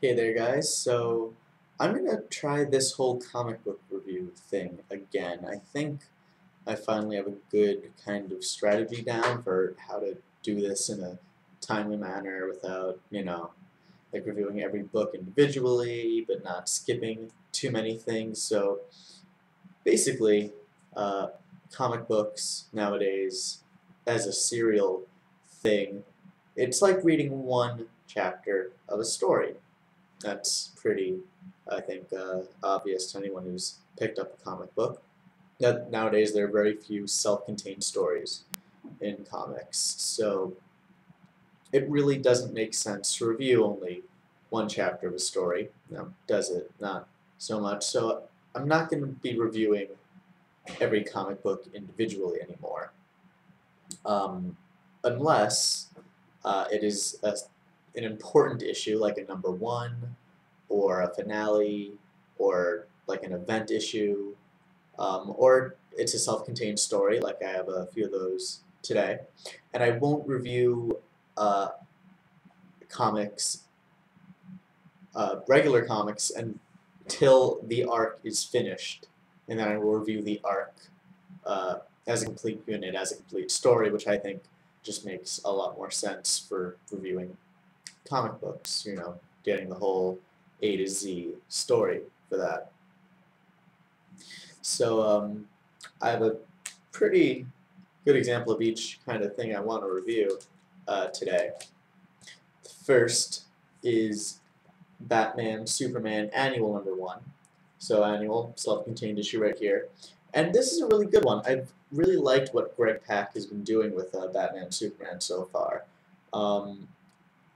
Hey there, guys. So I'm gonna try this whole comic book review thing again. I think I finally have a good kind of strategy down for how to do this in a timely manner without, like reviewing every book individually, but not skipping too many things. So basically, uh, comic books nowadays, as a serial thing, it's like reading one chapter of a story. That's pretty, I think, obvious to anyone who's picked up a comic book. Nowadays, there are very few self-contained stories in comics, so it really doesn't make sense to review only one chapter of a story. Now, does it? Not so much. So I'm not going to be reviewing every comic book individually anymore, um, unless it is an important issue like a number one or a finale or like an event issue, or it's a self-contained story, like I have a few of those today. And I won't review uh, comics, regular comics, until the arc is finished, and then I will review the arc uh, as a complete unit, as a complete story, which I think just makes a lot more sense for reviewing comic books, getting the whole A to Z story for that. So I have a pretty good example of each kind of thing I want to review today. The first is Batman Superman Annual number 1. So annual, self-contained issue right here. And this is a really good one. I've really liked what Greg Pak has been doing with Batman Superman so far. Um,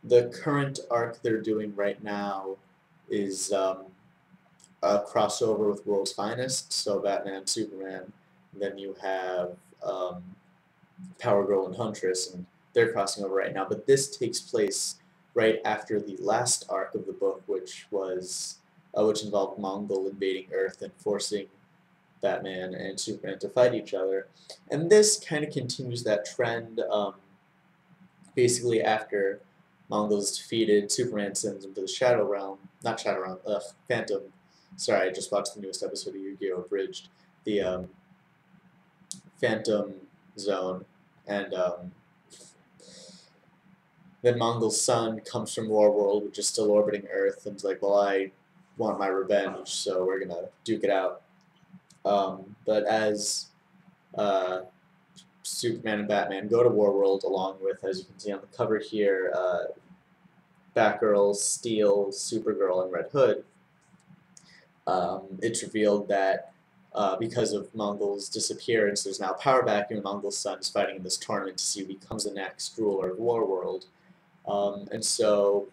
the current arc they're doing right now is a crossover with World's Finest, so Batman, Superman. Then you have Power Girl and Huntress, and they're crossing over right now. But this takes place right after the last arc of the book, which involved Mongul invading Earth and forcing Batman and Superman to fight each other. And this kind of continues that trend. Basically, after Mongul is defeated, Superman sends him to the Shadow Realm. Not Shadow Realm, Phantom. Sorry, I just watched the newest episode of Yu-Gi-Oh! Abridged. The Phantom Zone. And then Mongul's son comes from Warworld, which is still orbiting Earth, and is like, well, I want my revenge, so we're going to duke it out. But as Superman and Batman go to Warworld, along with, as you can see on the cover here, Batgirl, Steel, Supergirl, and Red Hood, it's revealed that because of Mongul's disappearance, there's now a power vacuum, and Mongul's son is fighting in this tournament to see who becomes the next ruler of Warworld. And so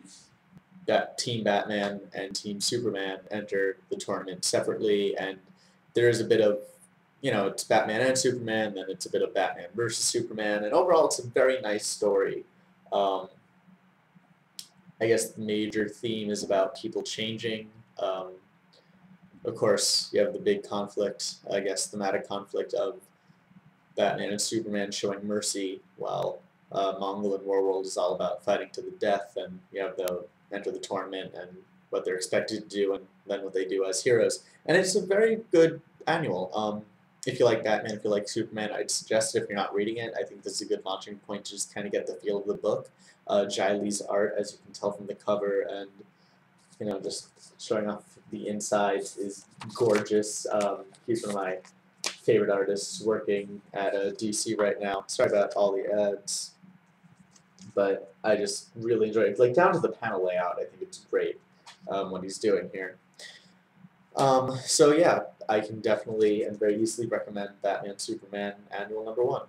that Team Batman and Team Superman enter the tournament separately, and there is a bit of, it's Batman and Superman, then it's a bit of Batman versus Superman, and overall it's a very nice story. I guess the major theme is about people changing. Of course, you have the big conflict, I guess, thematic conflict of Batman and Superman showing mercy, while Mongul and Warworld is all about fighting to the death, and you have the enter the tournament and what they're expected to do, and then what they do as heroes. And it's a very good annual. If you like Batman, if you like Superman, I'd suggest it if you're not reading it. I think this is a good launching point to just kind of get the feel of the book. Jai Lee's art, as you can tell from the cover, and just showing off the insides is gorgeous. He's one of my favorite artists working at DC right now. Sorry about all the ads, but I just really enjoy it. Like down to the panel layout, I think it's great what he's doing here. So yeah, I can definitely and very easily recommend Batman Superman Annual number 1.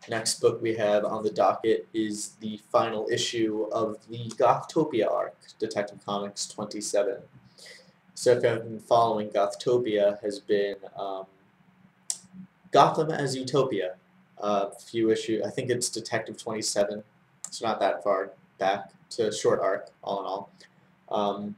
Next book we have on the docket is the final issue of the Gothtopia arc, Detective Comics 27. So if you've been following, Gothtopia has been Gotham as Utopia. Few issues, I think it's Detective 27, so not that far back, to a short arc, all in all.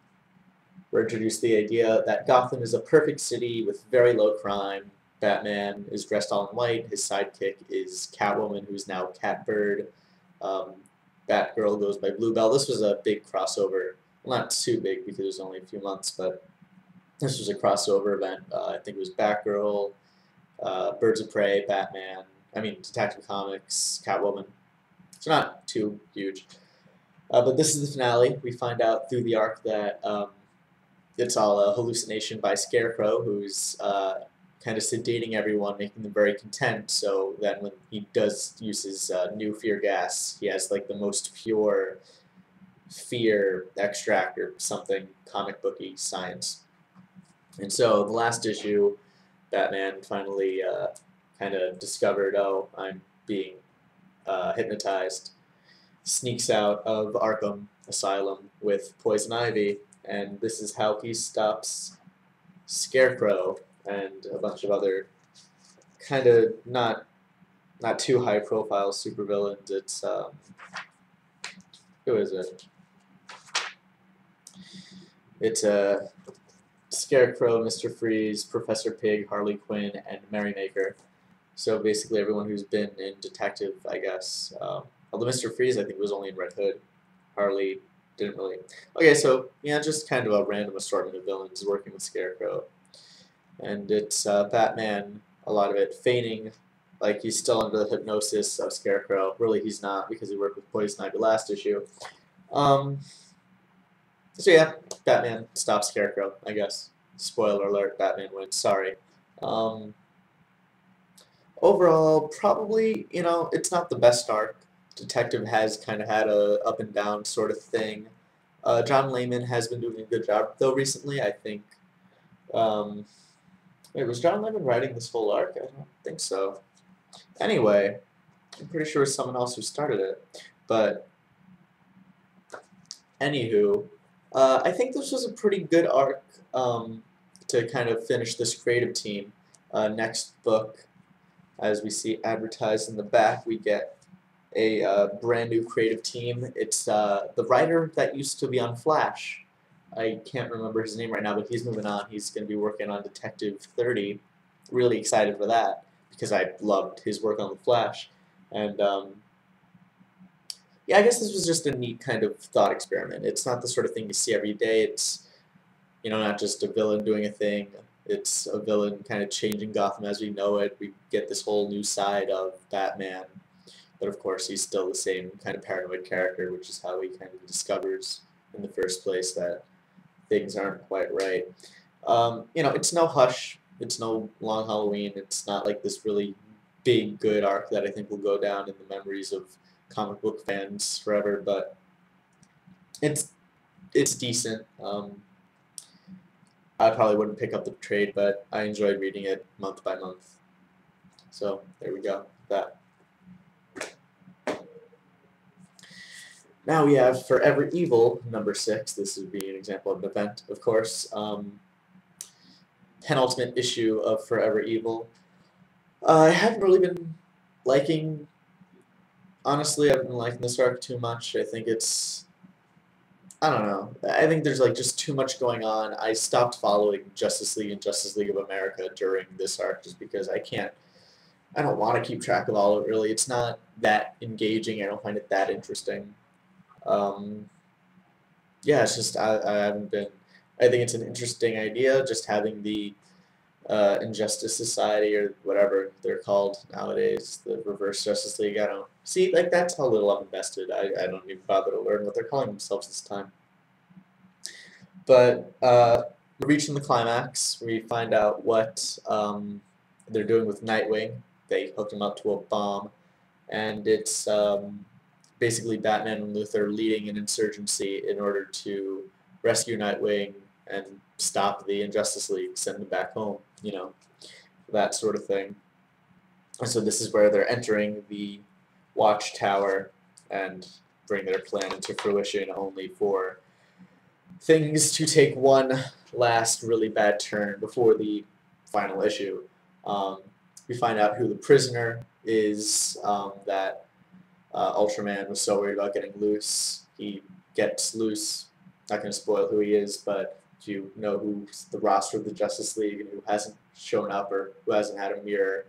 We're introduced to the idea that Gotham is a perfect city with very low crime. Batman is dressed all in white. His sidekick is Catwoman, who's now Catbird. Batgirl goes by Bluebell. This was a big crossover. Well, not too big because it was only a few months, but this was a crossover event. I think it was Batgirl, Birds of Prey, Batman, Detective Comics, Catwoman. It's not too huge. But this is the finale. We find out through the arc that it's all a hallucination by Scarecrow, who's kind of sedating everyone, making them very content, so that when he does use his new fear gas, he has like the most pure fear extract or something comic booky science. And so the last issue, Batman finally kind of discovered, oh, I'm being hypnotized, sneaks out of Arkham Asylum with Poison Ivy, and this is how he stops Scarecrow and a bunch of other kind of not too high profile supervillains. It's who is it? It's Scarecrow, Mr. Freeze, Professor Pig, Harley Quinn, and Merrymaker. So basically everyone who's been in Detective, I guess. Although Mr. Freeze, I think, was only in Red Hood. Harley didn't really. Okay, so yeah, just kind of a random assortment of villains working with Scarecrow. And it's Batman, a lot of it feigning like he's still under the hypnosis of Scarecrow. Really, he's not, because he worked with Poison Ivy last issue. So yeah, Batman stops Scarecrow, I guess. Spoiler alert, Batman wins. Sorry. Overall, probably, it's not the best arc. Detective has kind of had a up and down sort of thing. John Layman has been doing a good job, though, recently, I think. Wait, was John Layman writing this whole arc? I don't think so. Anyway, I'm pretty sure it was someone else who started it. But, anywho, I think this was a pretty good arc to kind of finish this creative team. Next book, as we see advertised in the back, we get a brand new creative team. It's the writer that used to be on Flash. I can't remember his name right now, but he's moving on. He's going to be working on Detective 30. Really excited for that because I loved his work on The Flash. And yeah, I guess this was just a neat kind of thought experiment. It's not the sort of thing you see every day. It's, not just a villain doing a thing. It's a villain kind of changing Gotham as we know it. We get this whole new side of Batman. But of course, he's still the same kind of paranoid character, which is how he kind of discovers in the first place that things aren't quite right. It's no Hush. It's no Long Halloween. It's not like this really big, good arc that I think will go down in the memories of comic book fans forever. But it's decent. I probably wouldn't pick up the trade, but I enjoyed reading it month by month. So there we go. That. Now we have Forever Evil, number 6. This would be an example of an event, of course. Penultimate issue of Forever Evil. I haven't really been liking, honestly, I haven't been liking this arc too much. I think it's, I don't know. I think there's like just too much going on. I stopped following Justice League and Justice League of America during this arc just because I don't want to keep track of all of it, really. It's not that engaging. I don't find it that interesting. Yeah, it's just I haven't been. I think it's an interesting idea, just having the Injustice Society or whatever they're called nowadays, the Reverse Justice League. I don't see, like, that's how little I'm invested. I don't even bother to learn what they're calling themselves this time. But we're reaching the climax. We find out what they're doing with Nightwing. They hooked him up to a bomb, and it's basically Batman and Luthor leading an insurgency in order to rescue Nightwing and stop the Injustice League, send them back home, that sort of thing. And so this is where they're entering the Watchtower and bring their plan into fruition, only for things to take one last really bad turn before the final issue. We find out who the prisoner is that Ultraman was so worried about getting loose. He gets loose. Not going to spoil who he is, but if you know who's the roster of the Justice League and who hasn't shown up or who hasn't had a mirror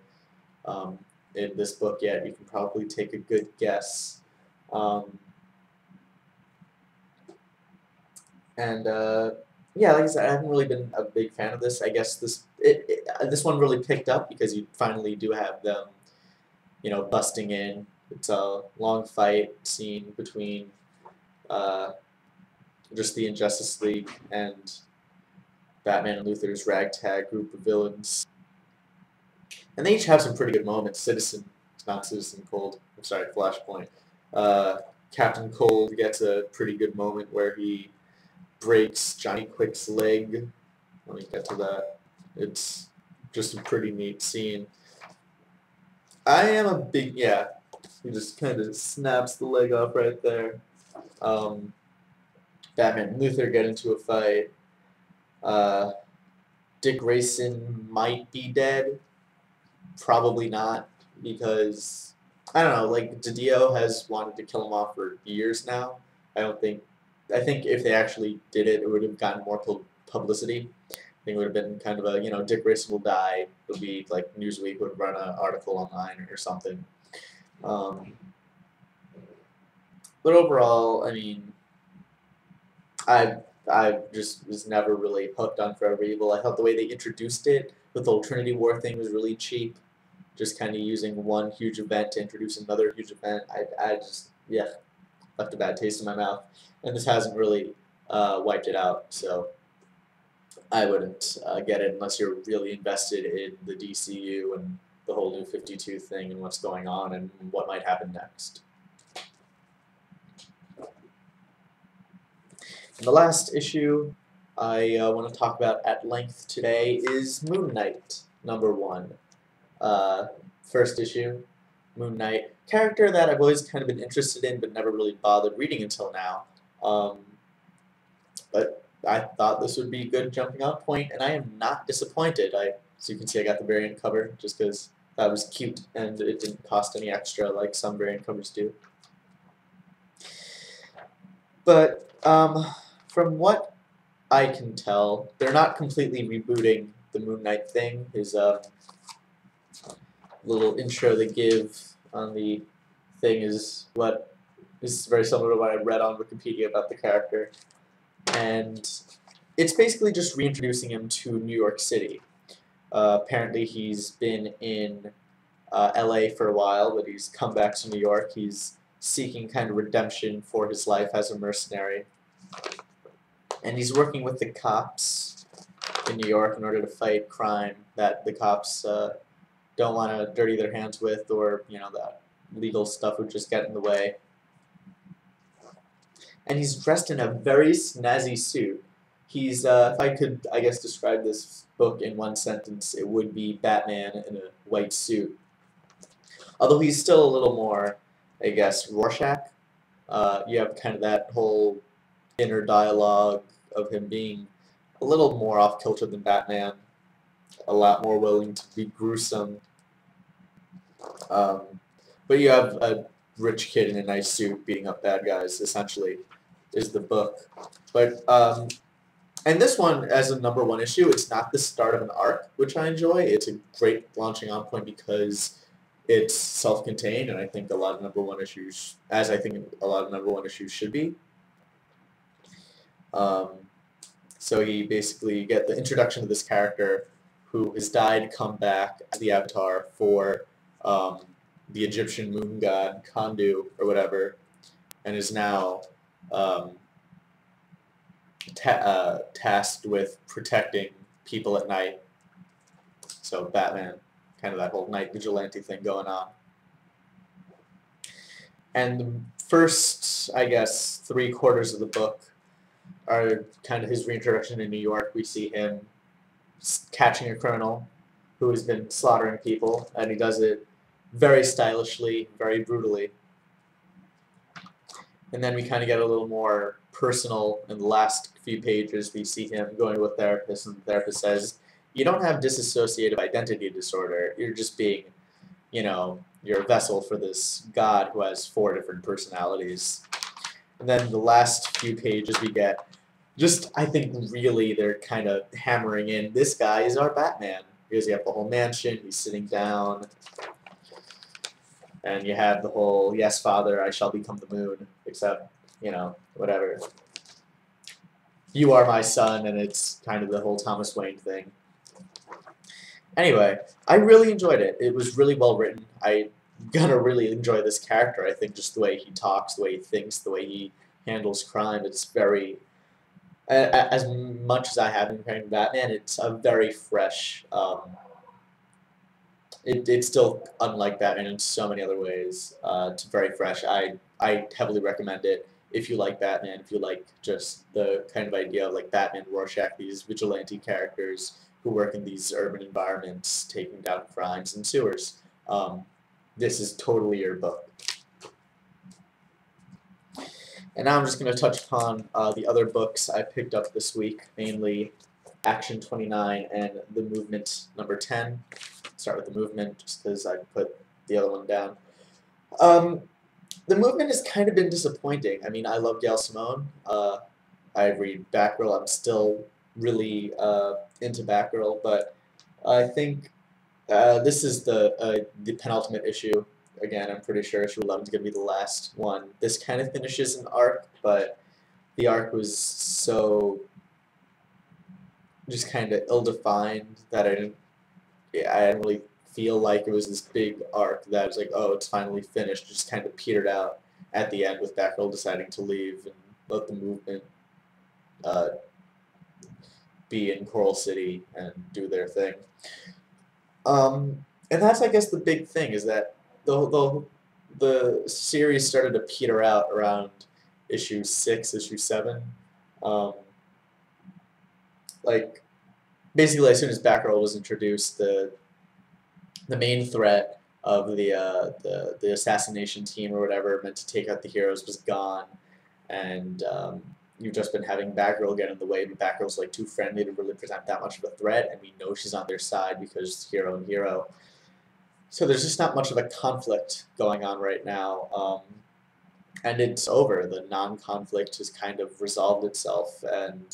in this book yet, you can probably take a good guess. And yeah, like I said, I haven't really been a big fan of this. I guess this one really picked up because you finally do have them, busting in. It's a long fight scene between uh, just the Injustice League and Batman and Luthor's ragtag group of villains. And they each have some pretty good moments. Not Citizen Cold, I'm sorry, Flashpoint. Uh, Captain Cold gets a pretty good moment where he breaks Johnny Quick's leg. Let me get to that. It's just a pretty neat scene. I am a big, yeah, he just kind of snaps the leg off right there. Batman and Luthor get into a fight. Uh, Dick Grayson might be dead. Probably not, because I don't know. Like DiDio has wanted to kill him off for years now. I don't think. I think if they actually did it, it would have gotten more publicity. I think it would have been kind of a Dick Grayson will die. It would be like Newsweek would run an article online or something. Um, but overall, I mean, I I just was never really hooked on Forever Evil. I thought the way they introduced it with the whole Trinity War thing was really cheap. Just kind of using one huge event to introduce another huge event. I just, yeah, left a bad taste in my mouth. And this hasn't really wiped it out, so I wouldn't get it unless you're really invested in the DCU and the whole New 52 thing and what's going on and what might happen next. And the last issue I want to talk about at length today is Moon Knight, #1. First issue, Moon Knight, character that I've always kind of been interested in but never really bothered reading until now. But I thought this would be a good jumping off point, and I am not disappointed. As you can see, I got the variant cover just because that was cute and it didn't cost any extra like some variant covers do. But from what I can tell, they're not completely rebooting the Moon Knight thing. His little intro they give on the thing is very similar to what I read on Wikipedia about the character. And it's basically just reintroducing him to New York City. Apparently he's been in LA for a while, but he's come back to New York. He's seeking kind of redemption for his life as a mercenary. And he's working with the cops in New York in order to fight crime that the cops don't want to dirty their hands with, or that legal stuff would just get in the way. And he's dressed in a very snazzy suit. He's, if I could, I guess, describe this book in one sentence, it would be Batman in a white suit. Although he's still a little more, I guess, Rorschach. You have kind of that whole inner dialogue of him being a little more off-kilter than Batman, a lot more willing to be gruesome. But you have a rich kid in a nice suit beating up bad guys, essentially, is the book. But, and this one, as a #1 issue, it's not the start of an arc, which I enjoy. It's a great launching on point because it's self-contained, and I think a lot of #1 issues, as I think a lot of #1 issues should be. So you basically get the introduction to this character who has died, come back as the avatar for the Egyptian moon god Khondu or whatever, and is now tasked with protecting people at night. So Batman, kind of that whole night vigilante thing going on. And the first, I guess, 3/4 of the book are kind of his reintroduction in New York. We see him catching a criminal who has been slaughtering people, and he does it very stylishly, very brutally. And then we kind of get a little more personal in the last few pages. We see him going to a therapist, and the therapist says, "You don't have dissociative identity disorder. You're just being, you're a vessel for this god who has 4 different personalities." And then the last few pages we get, I think really they're kind of hammering in, this guy is our Batman. Because you have the whole mansion, he's sitting down, and you have the whole, yes, father, I shall become the moon, except, whatever. you are my son, and it's kind of the whole Thomas Wayne thing. Anyway, I really enjoyed it. It was really well written. I'm gonna really enjoy this character. I think just the way he talks, the way he thinks, the way he handles crime. It's very, as much as I have been playing Batman, it's a very fresh. It's still unlike Batman in so many other ways. It's very fresh. I heavily recommend it if you like Batman, if you like just the kind of idea of like Batman, Rorschach, these vigilante characters who work in these urban environments, taking down crimes in sewers. This is totally your book. And now I'm just going to touch upon the other books I picked up this week, mainly Action 29 and The Movement number 10. Start with The Movement, just because I put the other one down. The Movement has kind of been disappointing. I mean, I love Gail Simone. I read Batgirl. I'm still really into Batgirl, but I think this is the penultimate issue. Again, I'm pretty sure issue 11 is going to be the last one. This kind of finishes an arc, but the arc was so just kind of ill-defined that I didn't really feel like it was this big arc that was like, oh, it's finally finished. It just kind of petered out at the end with Batgirl deciding to leave and let the Movement be in Coral City and do their thing. And that's, I guess, the big thing is that the series started to peter out around issue 6, issue 7. Like, basically, as soon as Batgirl was introduced, the main threat of the assassination team or whatever meant to take out the heroes was gone, and you've just been having Batgirl get in the way, but Batgirl's like too friendly to really present that much of a threat, and we know she's on their side because hero and hero. So there's just not much of a conflict going on right now, and it's over. The non-conflict has kind of resolved itself, and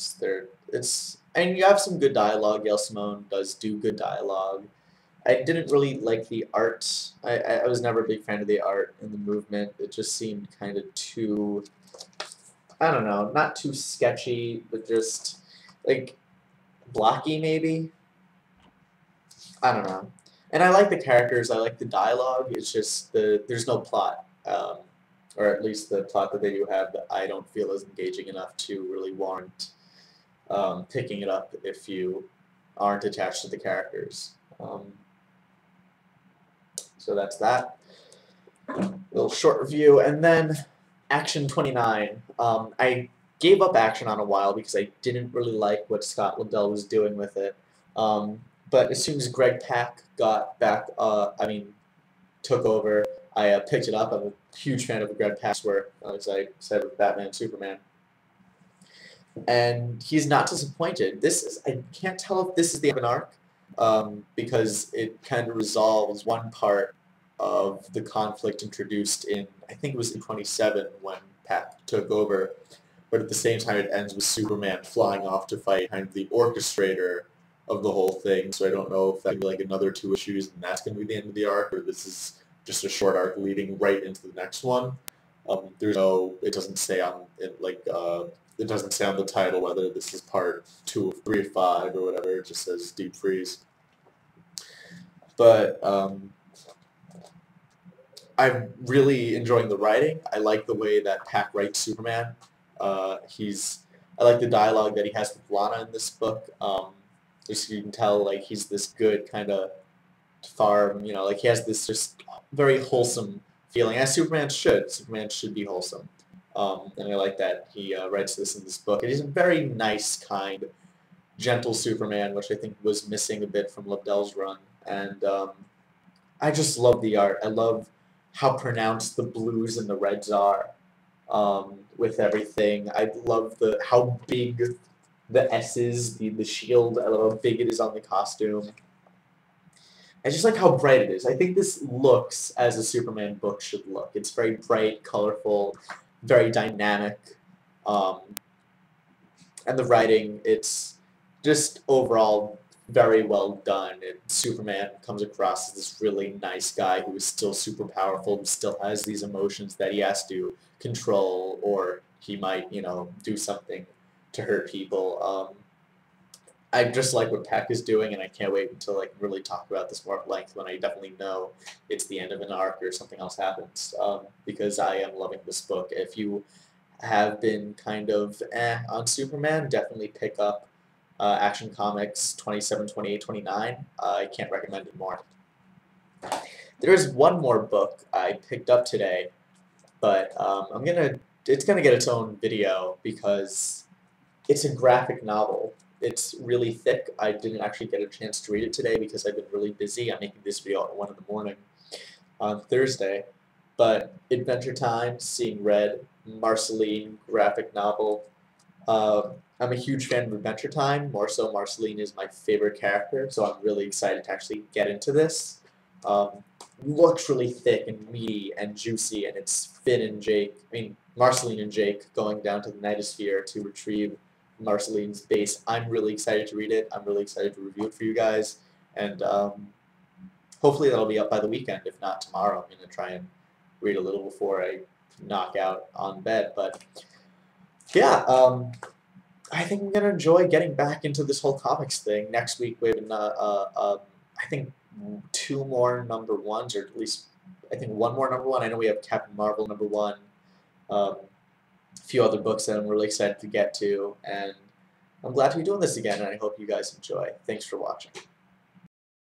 and you have some good dialogue. Gail Simone does do good dialogue. I didn't really like the art. I was never a big fan of the art in the Movement. It just seemed kind of too, I don't know, not too sketchy, but just like blocky maybe. I don't know. And I like the characters. I like the dialogue. It's just there's no plot, or at least the plot that they do have that I don't feel is engaging enough to really warrant picking it up if you aren't attached to the characters. So that's that. Little short review, and then Action 29. I gave up Action on a while because I didn't really like what Scott Lobdell was doing with it. But as soon as Greg Pak got back, took over, I picked it up. I'm a huge fan of Greg Pak's work, as I said with Batman and Superman. And he's not disappointed. I can't tell if this is the end of an arc, because it kind of resolves one part of the conflict introduced in, I think it was in 27 when Pak took over, but at the same time it ends with Superman flying off to fight kind of the orchestrator of the whole thing. So I don't know if that'll be like another 2 issues and that's going to be the end of the arc, or this is just a short arc leading right into the next one. It doesn't say on it doesn't say on the title whether this is part 2 of 3 of 5 or whatever. It just says Deep Freeze. But I'm really enjoying the writing. I like the way that Pak writes Superman. I like the dialogue that he has with Lana in this book. Just you can tell like he's this good kind of farm, like he has this just very wholesome feeling, as Superman should. Superman should be wholesome. And I like that he writes this in this book. And he's a very nice, kind, gentle Superman, which I think was missing a bit from Lobdell's run. And I just love the art. I love how pronounced the blues and the reds are with everything. I love how big the S's, the shield, I love how big it is on the costume. I just like how bright it is. I think this looks as a Superman book should look. It's very bright, colorful, very dynamic. And the writing, it's just overall very well done. Superman comes across as this really nice guy who is still super powerful, who still has these emotions that he has to control, or he might, do something to hurt people. I just like what Peck is doing, and I can't wait until I can really talk about this more at length when I definitely know it's the end of an arc or something else happens. Because I am loving this book. If you have been kind of on Superman, definitely pick up Action Comics 27, 28, 29. I can't recommend it more. There is one more book I picked up today, but it's gonna get its own video because it's a graphic novel. It's really thick. I didn't actually get a chance to read it today because I've been really busy. I'm making this video at 1 in the morning on Thursday. But Adventure Time, Seeing Red, Marceline graphic novel. I'm a huge fan of Adventure Time. More so, Marceline is my favorite character, so I'm really excited to actually get into this. Looks really thick and meaty and juicy, and it's Marceline and Jake going down to the Nightosphere to retrieve Marceline's base. I'm really excited to read it. I'm really excited to review it for you guys, and hopefully that'll be up by the weekend. If not tomorrow, I'm going to try and read a little before I knock out on bed. But yeah, I think I'm going to enjoy getting back into this whole comics thing. Next week we have, I think, 2 more number ones, or at least I think 1 more number one. I know we have Captain Marvel number 1. A few other books that I'm really excited to get to, and I'm glad to be doing this again, and I hope you guys enjoy. Thanks for watching.